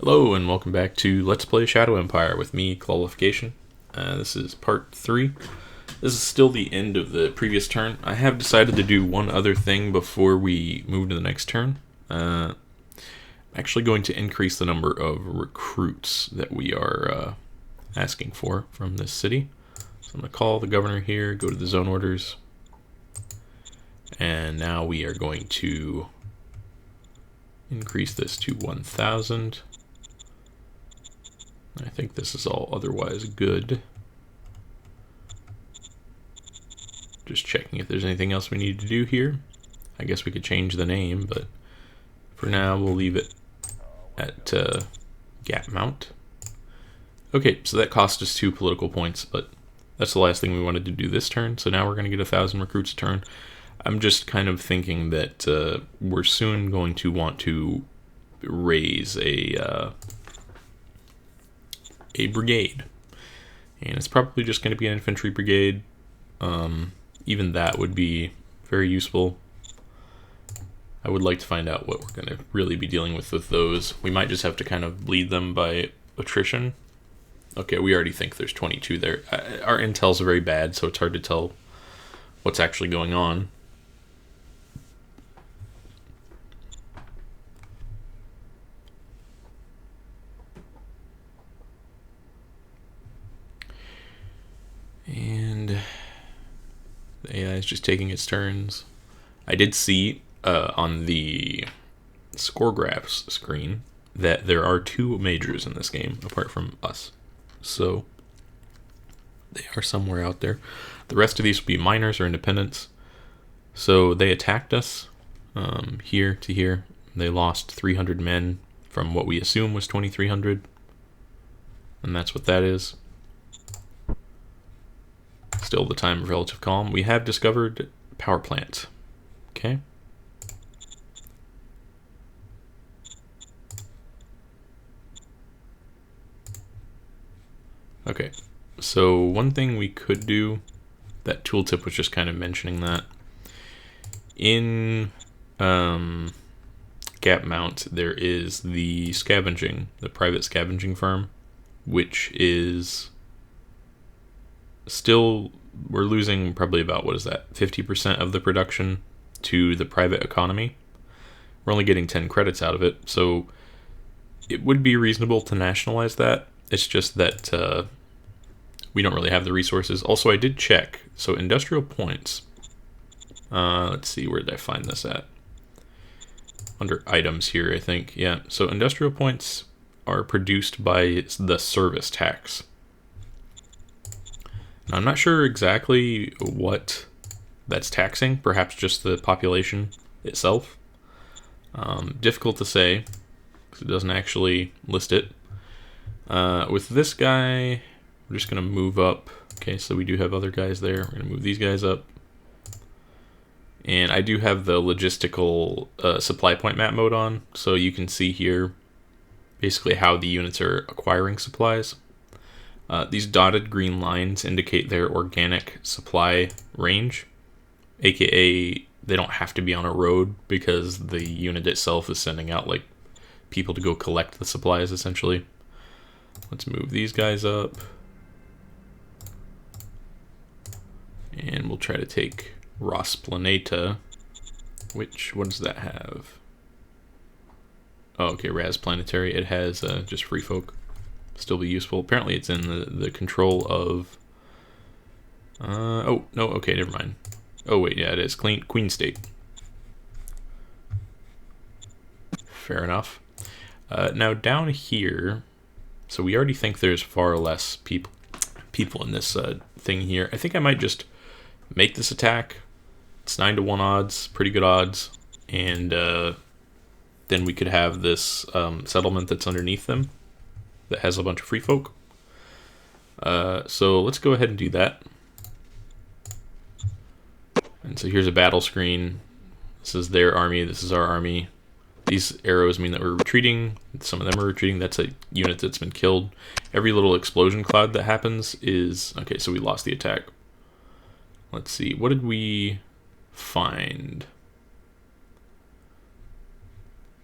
Hello and welcome back to Let's Play Shadow Empire with me, Qualification. This is part 3. This is still the end of the previous turn. I have decided to do one other thing before we move to the next turn. I'm actually going to increase the number of recruits that we are asking for from this city. So I'm going to call the governor here, go to the zone orders, and now we are going to increase this to 1,000. I think this is all otherwise good. Just checking if there's anything else we need to do here. I guess we could change the name, but for now we'll leave it at Gap Mount. Okay, so that cost us 2 political points, but that's the last thing we wanted to do this turn, so now we're going to get 1,000 recruits a turn. I'm just kind of thinking that we're soon going to want to raise a brigade, and it's probably just going to be an infantry brigade. Even that would be very useful. I would like to find out what we're going to really be dealing with those. We might just have to kind of bleed them by attrition. Okay, we already think there's 22 there. Our intel's very bad, so it's hard to tell what's actually going on. And the AI is just taking its turns. I did see on the score graphs screen that there are 2 majors in this game, apart from us. So they are somewhere out there. The rest of these will be minors or independents. So they attacked us here to here. They lost 300 men from what we assume was 2,300. And that's what that is. Still the time of relative calm. We have discovered power plant. Okay. Okay. So one thing we could do, that tooltip was just kind of mentioning that. In Gap Mount, there is the scavenging, the private scavenging firm, which is still, we're losing probably about, 50% of the production to the private economy. We're only getting 10 credits out of it, so it would be reasonable to nationalize that. It's just that we don't really have the resources. Also, I did check, so industrial points, let's see, where did I find this at? Under items here, I think. Yeah, so industrial points are produced by the service tax. I'm not sure exactly what that's taxing, perhaps just the population itself. Difficult to say, because it doesn't actually list it. With this guy, we're just going to move up. Okay, so we do have other guys there. We're going to move these guys up. And I do have the logistical supply point map mode on, so you can see here basically how the units are acquiring supplies. These dotted green lines indicate their organic supply range, aka they don't have to be on a road because the unit itself is sending out like people to go collect the supplies essentially. Let's move these guys up. And we'll try to take Ros Planeta, which, what does that have? Oh, okay, Raz Planetary. It has just free folk. Still be useful. Apparently it's in the control of oh no, okay, never mind. Oh wait, yeah, it is Queen State. Fair enough. Now down here, so we already think there's far less people in this thing here. I think I might just make this attack. It's 9-1 odds, pretty good odds, and then we could have this settlement that's underneath them that has a bunch of free folk. So let's go ahead and do that. And so here's a battle screen. This is their army, this is our army. These arrows mean that we're retreating. Some of them are retreating. That's a unit that's been killed. Every little explosion cloud that happens is... Okay, so we lost the attack. Let's see, what did we find?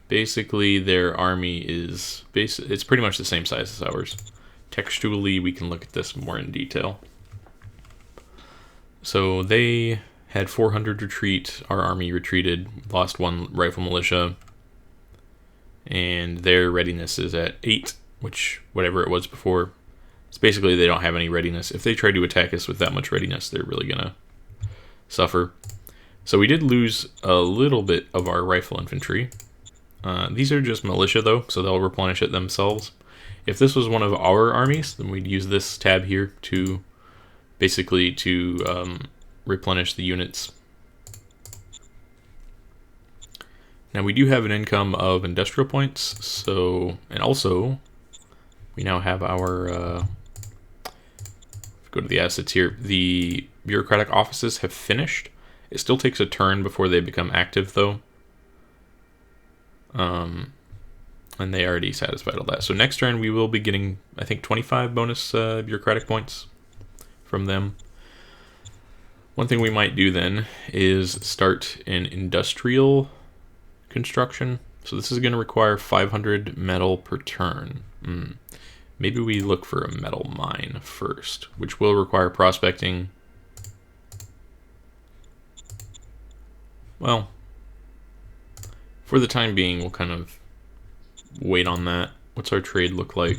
Basically, their army is it's pretty much the same size as ours. Textually, we can look at this more in detail. So they had 400 retreat. Our army retreated, lost 1 rifle militia, and their readiness is at 8, which whatever it was before. It's basically they don't have any readiness. If they try to attack us with that much readiness, they're really gonna suffer. So we did lose a little bit of our rifle infantry. These are just militia though, so they'll replenish it themselves. If this was one of our armies, then we'd use this tab here to basically to replenish the units. Now we do have an income of industrial points, so, and also we now have our, go to the assets here, the bureaucratic offices have finished. It still takes a turn before they become active though. And they already satisfied all that. So next turn we will be getting, I think, 25 bonus bureaucratic points from them. One thing we might do then is start an industrial construction. So this is going to require 500 metal per turn. Maybe we look for a metal mine first, which will require prospecting. Well, for the time being, we'll kind of wait on that. What's our trade look like?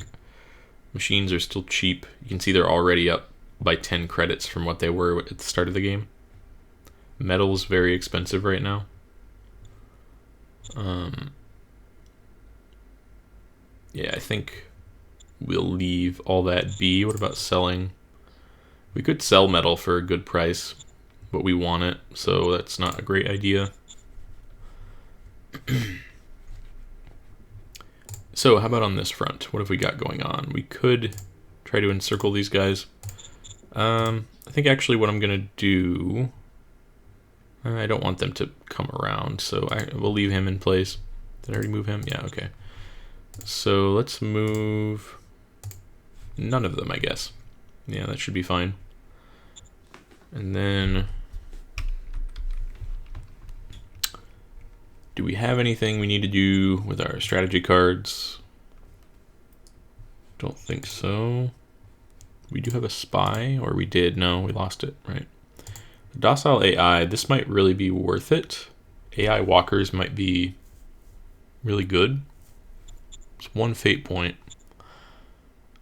Machines are still cheap. You can see they're already up by 10 credits from what they were at the start of the game. Metal's very expensive right now. Yeah, I think we'll leave all that be. What about selling? We could sell metal for a good price, but we want it, so that's not a great idea. So how about on this front? What have we got going on? We could try to encircle these guys. I think actually what I'm gonna do, I don't want them to come around, so I will leave him in place. Did I already move him? Yeah, okay. So let's move none of them, I guess. Yeah, that should be fine. And then, do we have anything we need to do with our strategy cards? Don't think so. We do have a spy, or we did. No, we lost it, right? Docile AI, this might really be worth it. AI walkers might be really good. It's 1 fate point.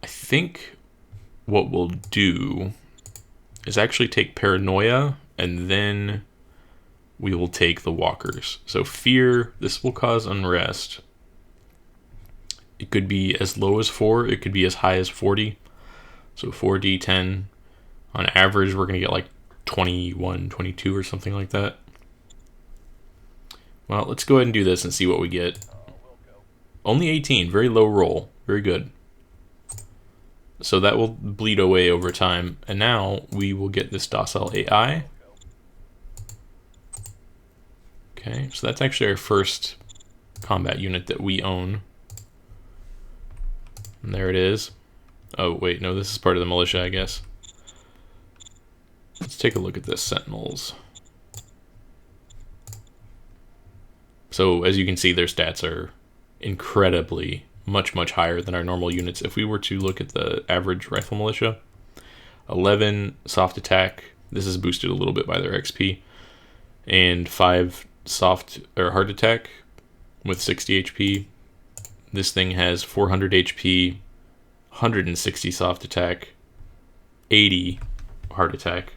I think what we'll do is actually take paranoia, and then we will take the walkers. So fear, this will cause unrest. It could be as low as 4, it could be as high as 40. So 4d10. On average, we're going to get like 21, 22 or something like that. Well, let's go ahead and do this and see what we get. Only 18, very low roll, very good. So that will bleed away over time. And now we will get this docile AI. Okay, so that's actually our first combat unit that we own. And there it is. Oh, wait, no, this is part of the militia, I guess. Let's take a look at this, Sentinels. So, as you can see, their stats are incredibly much higher than our normal units. If we were to look at the average rifle militia, 11 soft attack. This is boosted a little bit by their XP. And 5 soft or hard attack with 60 HP. This thing has 400 HP, 160 soft attack, 80 hard attack.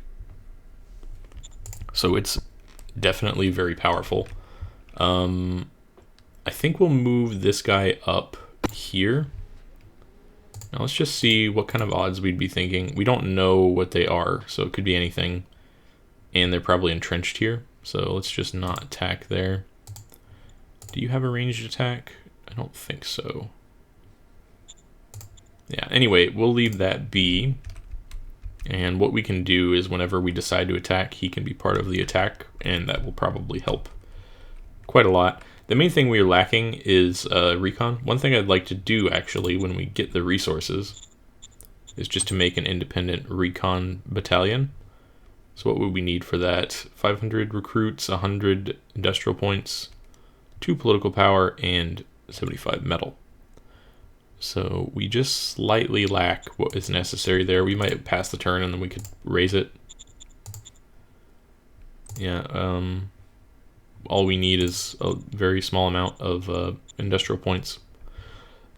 So it's definitely very powerful. I think we'll move this guy up here. Now let's just see what kind of odds we'd be thinking. We don't know what they are, so it could be anything. And they're probably entrenched here, so let's just not attack there. Do you have a ranged attack? I don't think so. Yeah, anyway, we'll leave that be. And what we can do is whenever we decide to attack, he can be part of the attack, and that will probably help quite a lot. The main thing we're lacking is recon. One thing I'd like to do, actually, when we get the resources, is just to make an independent recon battalion. So what would we need for that? 500 recruits, 100 industrial points, 2 political power, and 75 metal. So we just slightly lack what is necessary there. We might pass the turn and then we could raise it. Yeah, all we need is a very small amount of industrial points.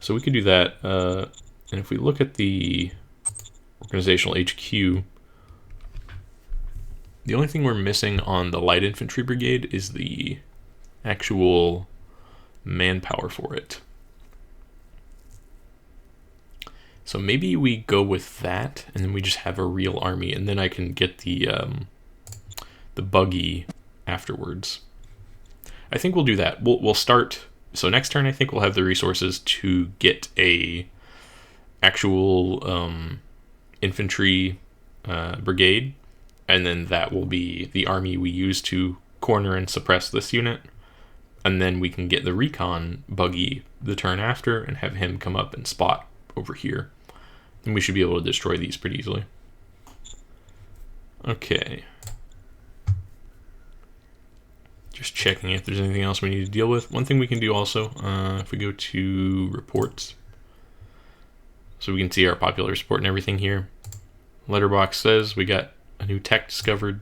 So we could do that. And if we look at the organizational HQ, the only thing we're missing on the light infantry brigade is the actual manpower for it. So maybe we go with that, and then we just have a real army, and then I can get the buggy afterwards. I think we'll do that. We'll start. So next turn, I think we'll have the resources to get a actual infantry brigade, and then that will be the army we use to corner and suppress this unit. And then we can get the recon buggy the turn after and have him come up and spot over here. And we should be able to destroy these pretty easily. Okay. Just checking if there's anything else we need to deal with. One thing we can do also, if we go to reports, so we can see our popular support and everything here. Letterbox says we got a new tech discovered.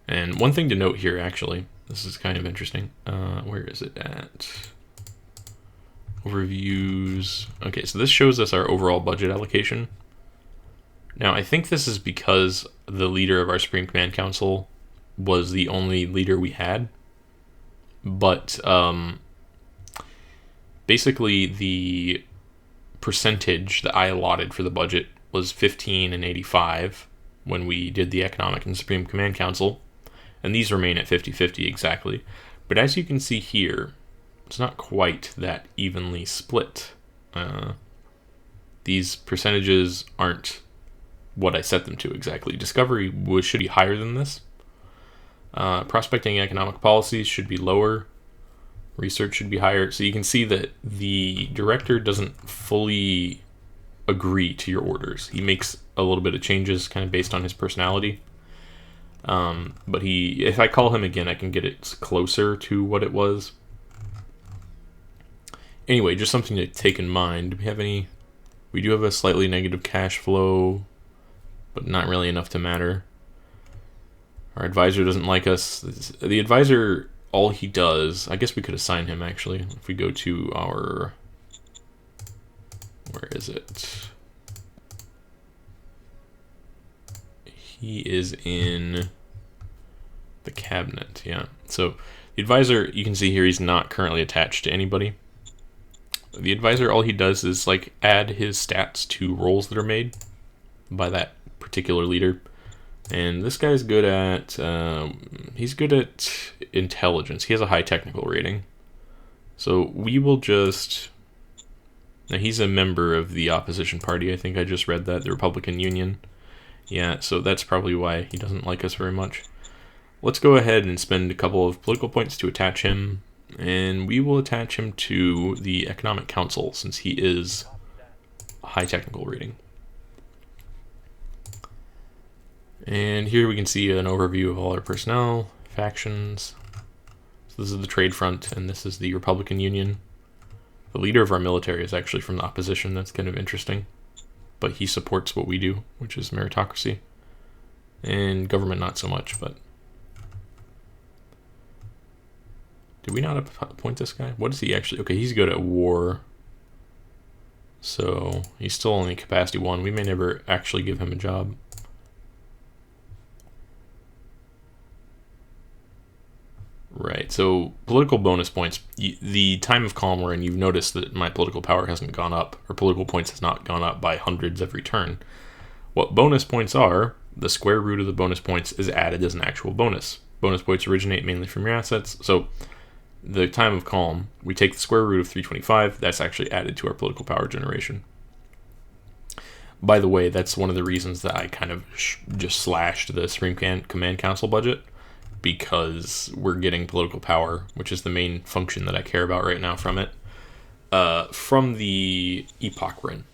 And one thing to note here, actually, this is kind of interesting. Where is it at? Overviews. Okay, so this shows us our overall budget allocation. Now, I think this is because the leader of our Supreme Command Council was the only leader we had. But basically, the percentage that I allotted for the budget was 15 and 85 when we did the Economic and Supreme Command Council. And these remain at 50-50 exactly. But as you can see here, it's not quite that evenly split. These percentages aren't what I set them to exactly. Discovery should be higher than this. Prospecting economic policies should be lower. Research should be higher. So you can see that the director doesn't fully agree to your orders. He makes a little bit of changes kind of based on his personality. But if I call him again, I can get it closer to what it was. Anyway, just something to take in mind. Do we have any? We do have a slightly negative cash flow, but not really enough to matter. Our advisor doesn't like us. The advisor, all he does, I guess we could assign him actually. If we go to our, where is it? He is in the cabinet, yeah. So the advisor, you can see here, he's not currently attached to anybody. The advisor, all he does is like add his stats to rolls that are made by that particular leader. And this guy's good at, he's good at intelligence. He has a high technical rating. So we will just, now he's a member of the opposition party. I think I just read that, the Republican Union. Yeah, so that's probably why he doesn't like us very much. Let's go ahead and spend a couple of political points to attach him. And we will attach him to the Economic Council since he is a high technical rating. And here we can see an overview of all our personnel, factions. So this is the trade front, and this is the Republican Union. The leader of our military is actually from the opposition. That's kind of interesting. But he supports what we do, which is meritocracy. And government not so much, but... Did we not appoint this guy? What is he actually? Okay, he's good at war. So he's still only capacity 1. We may never actually give him a job. Right, so political bonus points. The time of calm we're in, you've noticed that my political power hasn't gone up, or political points has not gone up by hundreds every turn. What bonus points are, the square root of the bonus points is added as an actual bonus. Bonus points originate mainly from your assets, so the time of calm, we take the square root of 325, that's actually added to our political power generation. By the way, that's one of the reasons that I kind of just slashed the Supreme Command Council budget, because we're getting political power, which is the main function that I care about right now from it, from the epoch we're in.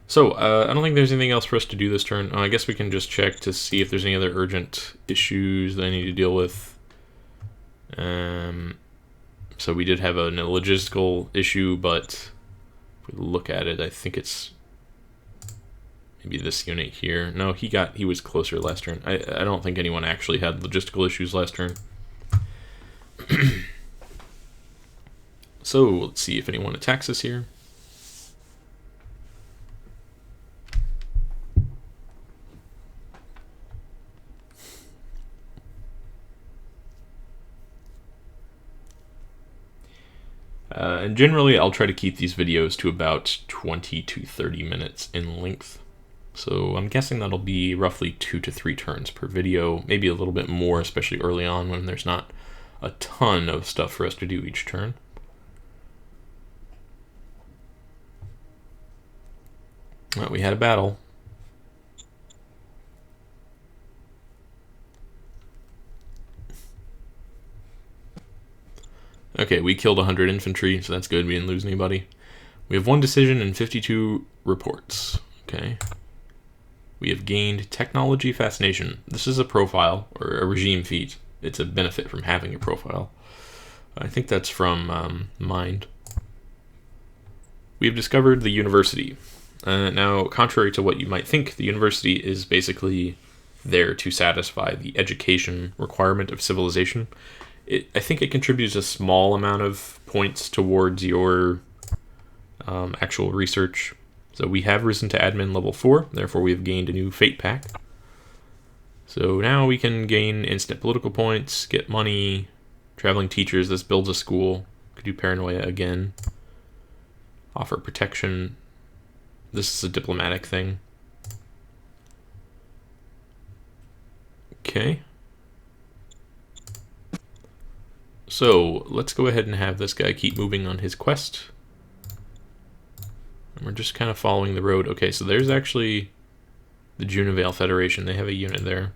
So, I don't think there's anything else for us to do this turn. I guess we can just check to see if there's any other urgent issues that I need to deal with. So we did have a logistical issue, but if we look at it, I think it's maybe this unit here. No, he was closer last turn. I don't think anyone actually had logistical issues last turn. So let's see if anyone attacks us here. And generally, I'll try to keep these videos to about 20 to 30 minutes in length. So I'm guessing that'll be roughly 2 to 3 turns per video, maybe a little bit more, especially early on when there's not a ton of stuff for us to do each turn. Well, we had a battle. Okay, we killed 100 infantry, so that's good. We didn't lose anybody. We have 1 decision and 52 reports. Okay. We have gained technology fascination. This is a profile, or a regime feat. It's a benefit from having a profile. I think that's from Mind. We have discovered the university. Now, contrary to what you might think, the university is basically there to satisfy the education requirement of civilization. I think it contributes a small amount of points towards your actual research. So we have risen to admin level 4, therefore we have gained a new fate pack. So now we can gain instant political points, get money, traveling teachers. This builds a school. Could do paranoia again. Offer protection. This is a diplomatic thing. Okay. So let's go ahead and have this guy keep moving on his quest. And we're just kind of following the road. Okay, so there's actually the Junivale Federation. They have a unit there.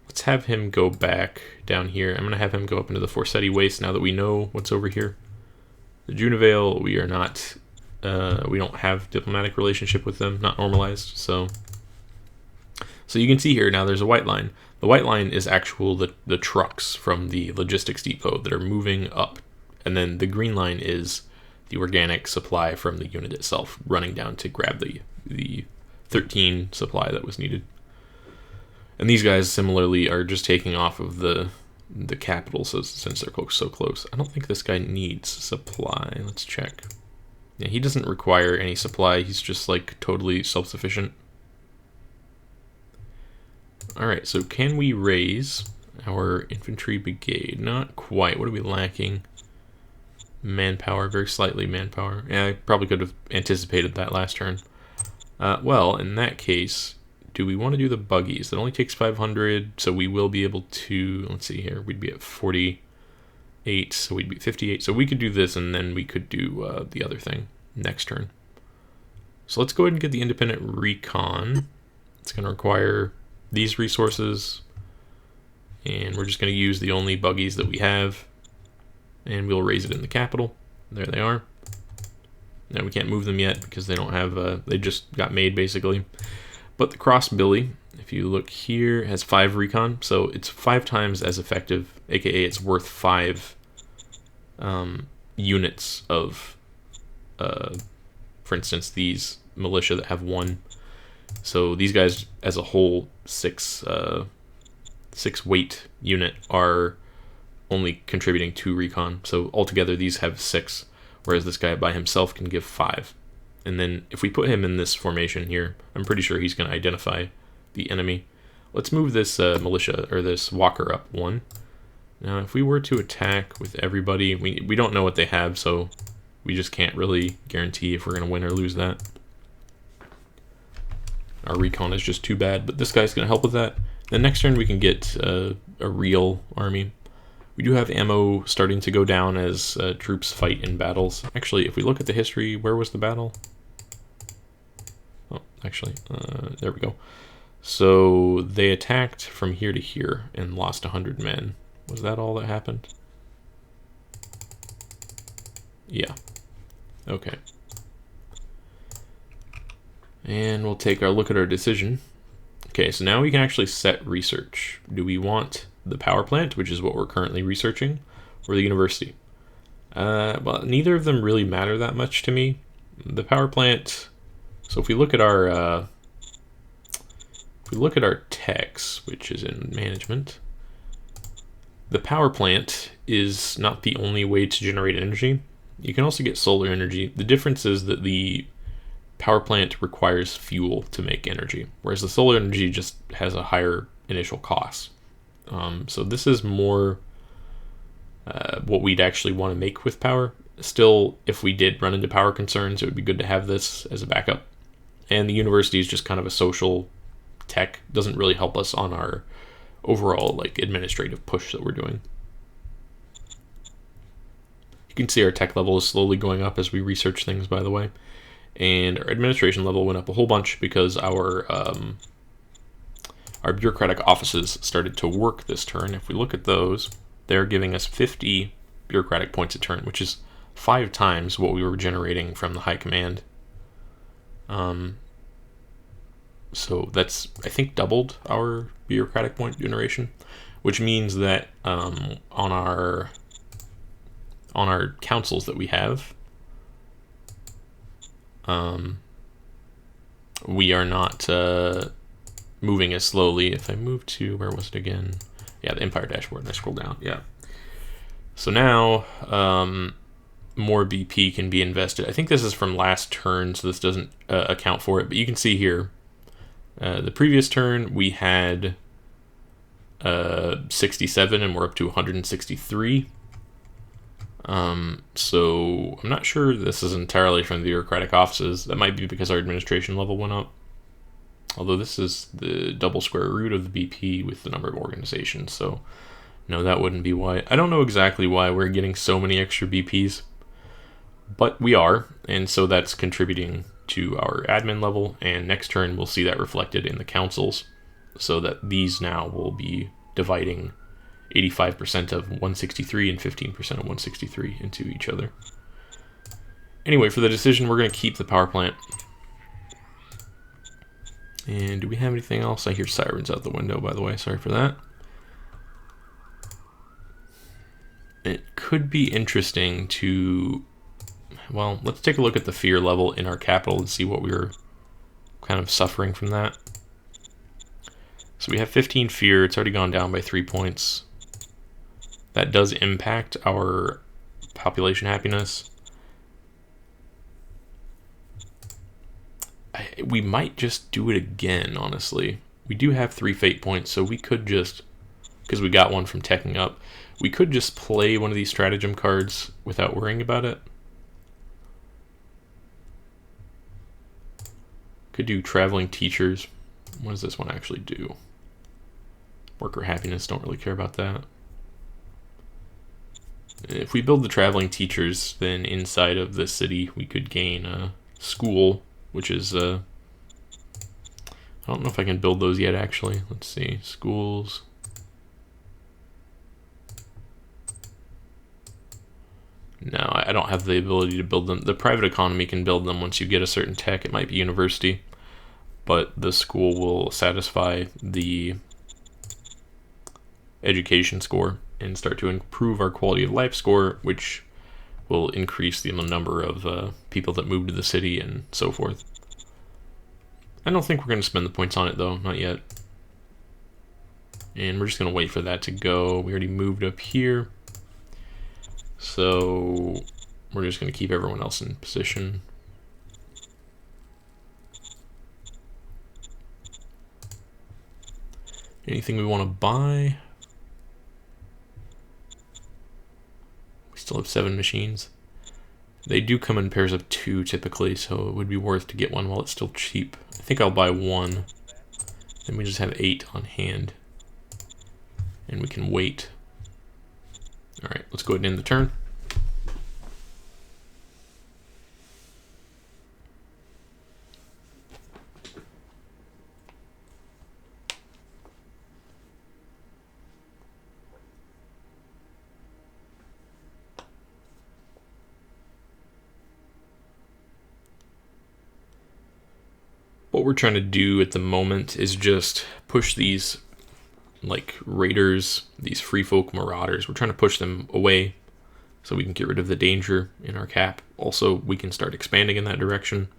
Let's have him go back down here. I'm going to have him go up into the Forsetti Waste now that we know what's over here. The Junivale, we are not, we don't have diplomatic relationship with them, not normalized, so you can see here now there's a white line. The white line is the trucks from the logistics depot that are moving up, and then the green line is the organic supply from the unit itself running down to grab the 13 supply that was needed. And these guys similarly are just taking off of the capital, so since they're so close. I don't think this guy needs supply. Let's check. Yeah, he doesn't require any supply. He's just like totally self-sufficient. Alright, so can we raise our infantry brigade? Not quite. What are we lacking? Manpower, very slightly manpower. Yeah, I probably could have anticipated that last turn. Well, in that case, do we want to do the buggies? That only takes 500, so we will be able to, let's see here, we'd be at 48, so we'd be 58. So we could do this, and then we could do the other thing next turn. So let's go ahead and get the independent recon. It's going to require these resources, and we're just going to use the only buggies that we have, and we'll raise it in the capital. There they are. Now we can't move them yet because they don't have, they just got made basically. But the Crossbilly, if you look here, has 5 recon, so it's 5 times as effective, aka it's worth 5 units of, for instance, these militia that have 1. So these guys, as a whole, 6 weight unit are only contributing 2 recon. So altogether, these have 6, whereas this guy by himself can give 5. And then if we put him in this formation here, I'm pretty sure he's going to identify the enemy. Let's move this militia, or this walker up 1. Now, if we were to attack with everybody, we don't know what they have, so we just can't really guarantee if we're going to win or lose that. Our recon is just too bad, but this guy's going to help with that. The next turn we can get a real army. We do have ammo starting to go down as troops fight in battles. Actually, if we look at the history, where was the battle? Oh, actually, there we go. So they attacked from here to here and lost 100 men. Was that all that happened? Yeah. Okay. And we'll take our look at our decision. Okay, so now we can actually set research. Do we want the power plant, which is what we're currently researching, or the university? Well, neither of them really matter that much to me. The power plant. So if we look at our techs, which is in management, the power plant is not the only way to generate energy. You can also get solar energy. The difference is that the power plant requires fuel to make energy, whereas the solar energy just has a higher initial cost. So this is more what we'd actually want to make with power. Still, if we did run into power concerns, it would be good to have this as a backup. And the university is just kind of a social tech. Doesn't really help us on our overall like administrative push that we're doing. You can see our tech level is slowly going up as we research things, by the way. And our administration level went up a whole bunch because our bureaucratic offices started to work this turn. If we look at those, they're giving us 50 bureaucratic points a turn, which is 5 times what we were generating from the high command. So that's, I think, doubled our bureaucratic point generation, which means that on our councils that we have, we are not moving as slowly. If I move to, where was it again? Yeah, the Empire dashboard, and I scroll down. Yeah. So now more BP can be invested. I think this is from last turn, so this doesn't account for it. But you can see here, the previous turn we had 67, and we're up to 163. So I'm not sure this is entirely from the bureaucratic offices. That might be because our administration level went up. Although this is the double square root of the BP with the number of organizations, so no, that wouldn't be why. I don't know exactly why we're getting so many extra BPs, but we are, and so that's contributing to our admin level, and next turn we'll see that reflected in the councils, so that these now will be dividing 85% of 163 and 15% of 163 into each other. Anyway, for the decision, we're going to keep the power plant. And do we have anything else? I hear sirens out the window, by the way. Sorry for that. It could be interesting to... Well, let's take a look at the fear level in our capital and see what we're kind of suffering from that. So we have 15 fear. It's already gone down by 3 points. That does impact our population happiness. We might just do it again, honestly. We do have 3 fate points, so we could just, because we got one from teching up, we could just play one of these stratagem cards without worrying about it. Could do traveling teachers. What does this one actually do? Worker happiness, don't really care about that. If we build the traveling teachers, then inside of the city we could gain a school, which is, I don't know if I can build those yet, actually. Let's see, schools. No, I don't have the ability to build them. The private economy can build them once you get a certain tech. It might be university, but the school will satisfy the education score and start to improve our quality of life score, which will increase the number of people that move to the city and so forth. I don't think we're going to spend the points on it, though. Not yet. And we're just going to wait for that to go. We already moved up here. So we're just going to keep everyone else in position. Anything we want to buy? We still have 7 machines. They do come in pairs of 2 typically, so it would be worth to get one while it's still cheap. I think I'll buy 1. Then we just have 8 on hand. And we can wait. Alright, let's go ahead and end the turn. what we're trying to do at the moment is just push these like raiders, these free folk marauders. We're trying to push them away so we can get rid of the danger in our cap. Also, we can start expanding in that direction.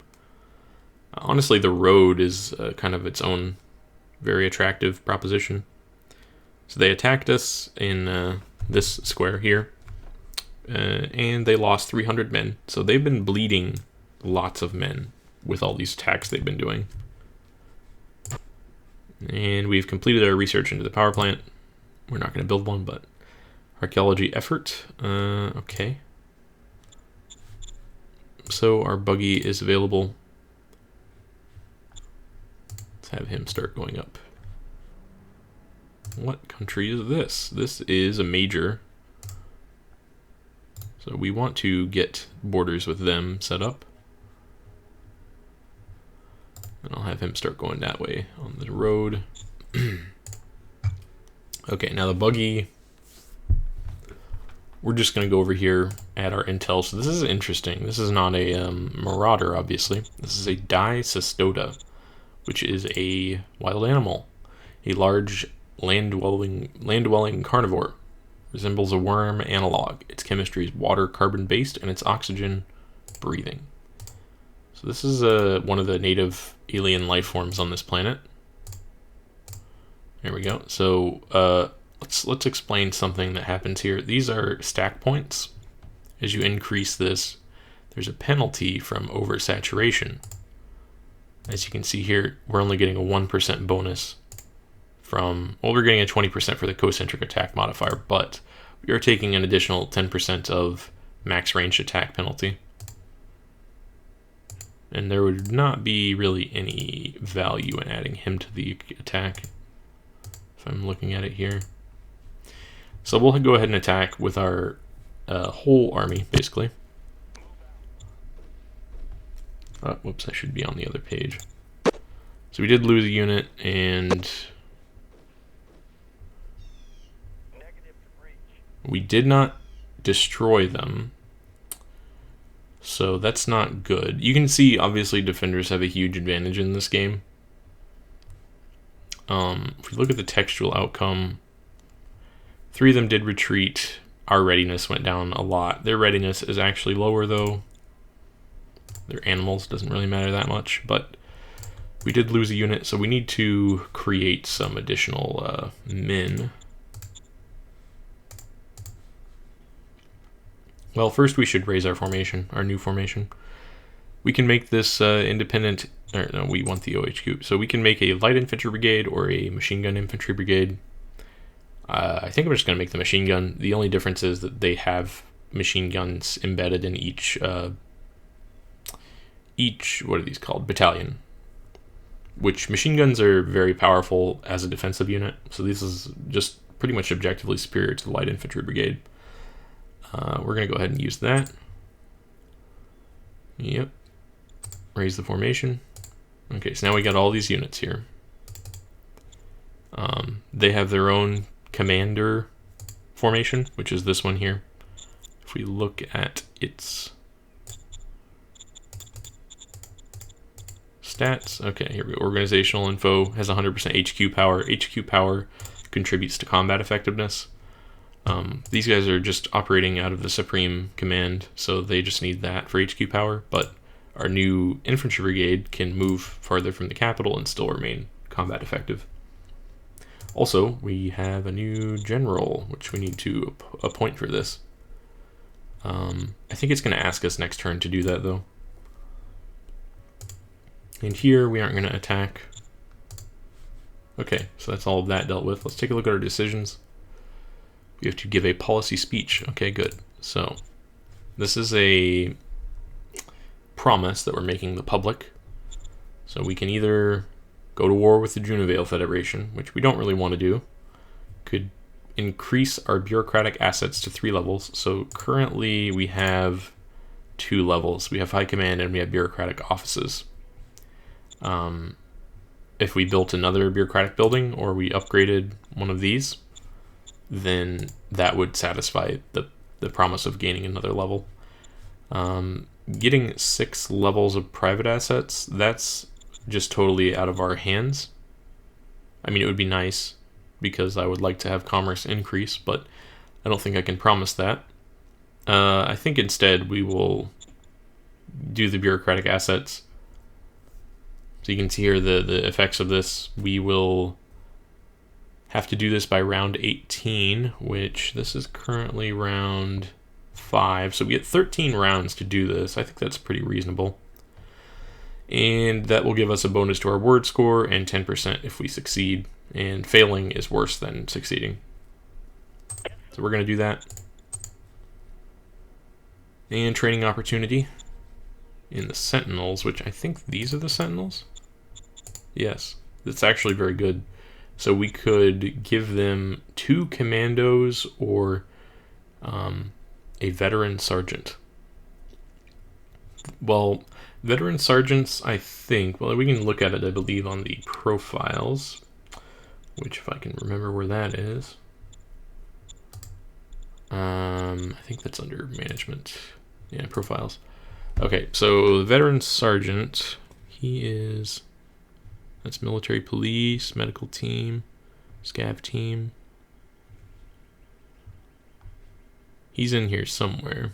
Honestly, the road is kind of its own very attractive proposition. So they attacked us in this square here, and they lost 300 men. So they've been bleeding lots of men with all these attacks they've been doing. And we've completed our research into the power plant. We're not going to build one, but archaeology effort. Okay. So our buggy is available. Let's have him start going up. What country is this? This is a major. So we want to get borders with them set up. And I'll have him start going that way on the road. Okay, now the buggy. We're just going to go over here, add our intel. So this is interesting. This is not a marauder, obviously. This is a Dicystota, which is a wild animal. A large land-dwelling carnivore. Resembles a worm analog. Its chemistry is water carbon-based, and its oxygen breathing. So this is one of the native alien life forms on this planet. There we go. So let's explain something that happens here. These are stack points. As you increase this, there's a penalty from oversaturation. As you can see here, we're only getting a 1% bonus from, well, we're getting a 20% for the concentric attack modifier, but we are taking an additional 10% of max range attack penalty. And there would not be really any value in adding him to the attack, if I'm looking at it here. So we'll go ahead and attack with our whole army, basically. Oh, whoops, I should be on the other page. So we did lose a unit, and we did not destroy them. So that's not good. You can see, obviously, defenders have a huge advantage in this game. If we look at the textual outcome, 3 of them did retreat. Our readiness went down a lot. Their readiness is actually lower, though. They're animals, doesn't really matter that much. But we did lose a unit, so we need to create some additional men. Well, first we should raise our formation, our new formation. We can make this independent, or no, we want the OHQ. So we can make a light infantry brigade or a machine gun infantry brigade. I think I'm just going to make the machine gun. The only difference is that they have machine guns embedded in each, what are these called? Battalion. Which machine guns are very powerful as a defensive unit. So this is just pretty much objectively superior to the light infantry brigade. We're going to go ahead and use that. Yep. Raise the formation. Okay, so now we got all these units here. They have their own commander formation, which is this one here. If we look at its stats, okay, here we go. Organizational info has 100% HQ power. HQ power contributes to combat effectiveness. These guys are just operating out of the Supreme Command, so they just need that for HQ power, but our new infantry brigade can move farther from the capital and still remain combat effective. Also, we have a new general, which we need to appoint for this. I think it's going to ask us next turn to do that, though. And here, we aren't going to attack. Okay, so that's all of that dealt with. Let's take a look at our decisions. We have to give a policy speech. Okay, good. So, this is a promise that we're making the public. So we can either go to war with the Junivale Federation, which we don't really want to do. Could increase our bureaucratic assets to 3 levels. So currently we have 2 levels. We have high command and we have bureaucratic offices. If we built another bureaucratic building or we upgraded one of these, then that would satisfy the promise of gaining another level. Getting 6 levels of private assets, that's just totally out of our hands. I mean, it would be nice because I would like to have commerce increase, but I don't think I can promise that. I think instead we will do the bureaucratic assets. So you can see here the effects of this. We will have to do this by round 18, which this is currently round 5. So we get 13 rounds to do this. I think that's pretty reasonable. And that will give us a bonus to our word score and 10% if we succeed. And failing is worse than succeeding. So we're going to do that. And training opportunity in the Sentinels, which I think these are the Sentinels. Yes, that's actually very good. So we could give them 2 commandos or a veteran sergeant. Well, veteran sergeants, I think, well, we can look at it, I believe, on the profiles, which if I can remember where that is. I think that's under management. Yeah, profiles. Okay, so the veteran sergeant, that's military police, medical team, scav team. He's in here somewhere.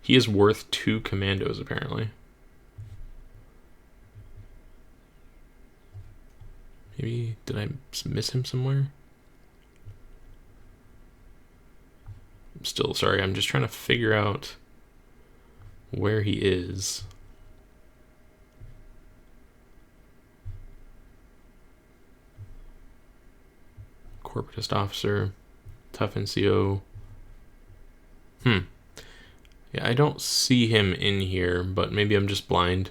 He is worth 2 commandos, apparently. Maybe, did I miss him somewhere? I'm still sorry, I'm just trying to figure out where he is. Corporatist officer, tough NCO. Yeah, I don't see him in here, but maybe I'm just blind.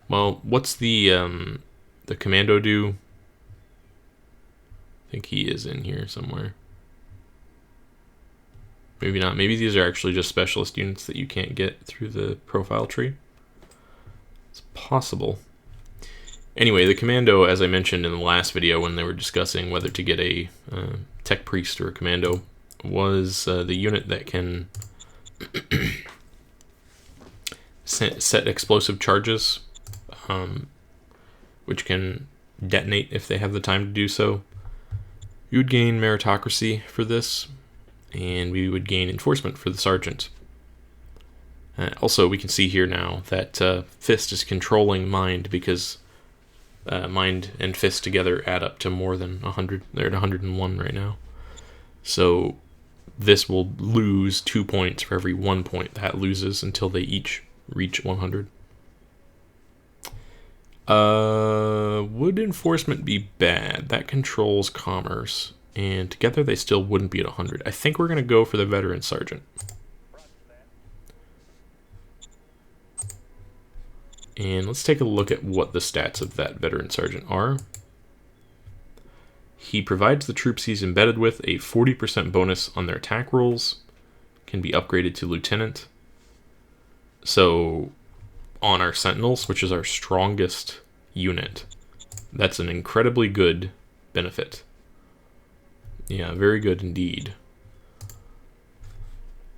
Well, what's the commando do? I think he is in here somewhere. Maybe not. Maybe these are actually just specialist units that you can't get through the profile tree. It's possible. Anyway, the commando, as I mentioned in the last video when they were discussing whether to get a tech priest or a commando, was the unit that can set explosive charges, which can detonate if they have the time to do so. You would gain meritocracy for this, and we would gain enforcement for the sergeant. Also, we can see here now that Fist is controlling Mind because Mind and Fist together add up to more than 100. They're at 101 right now. So this will lose 2 points for every 1 point that loses until they each reach 100. Would enforcement be bad? That controls commerce. And together they still wouldn't be at 100. I think we're going to go for the veteran sergeant. And let's take a look at what the stats of that veteran sergeant are. He provides the troops he's embedded with a 40% bonus on their attack rolls. Can be upgraded to lieutenant. So on our Sentinels, which is our strongest unit, that's an incredibly good benefit. Yeah, very good indeed.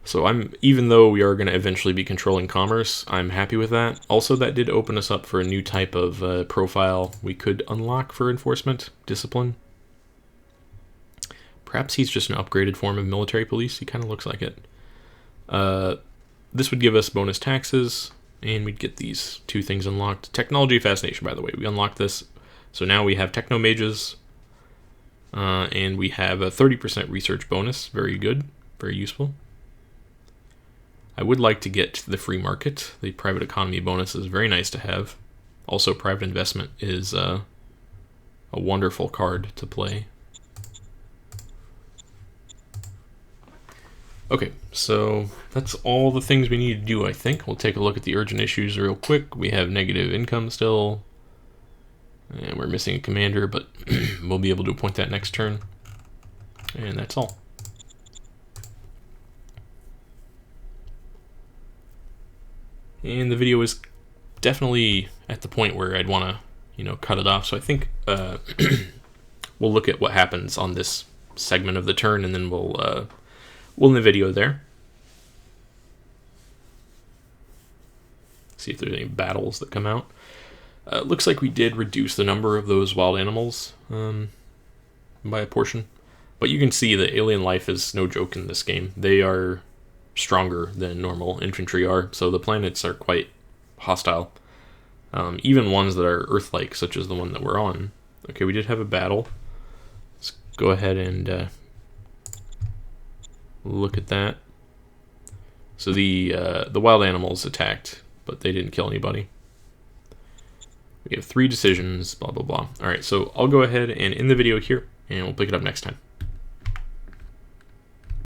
So even though we are going to eventually be controlling commerce, I'm happy with that. Also, that did open us up for a new type of profile we could unlock for enforcement, discipline. Perhaps he's just an upgraded form of military police. He kind of looks like it. This would give us bonus taxes, and we'd get these 2 things unlocked. Technology fascination, by the way. We unlocked this. So now we have techno mages. And we have a 30% research bonus. Very good. Very useful. I would like to get the free market. The private economy bonus is very nice to have. Also, private investment is a wonderful card to play. Okay, so that's all the things we need to do, I think. We'll take a look at the urgent issues real quick. We have negative income still. And we're missing a commander, but we'll be able to appoint that next turn. And that's all. And the video is definitely at the point where I'd want to, cut it off. So I think we'll look at what happens on this segment of the turn, and then we'll end the video there. See if there's any battles that come out. Looks like we did reduce the number of those wild animals by a portion. But you can see that alien life is no joke in this game. They are stronger than normal infantry are, so the planets are quite hostile. Even ones that are Earth-like, such as the one that we're on. Okay, we did have a battle. Let's go ahead and look at that. So the wild animals attacked, but they didn't kill anybody. We have 3 decisions, blah, blah, blah. Alright, so I'll go ahead and end the video here, and we'll pick it up next time.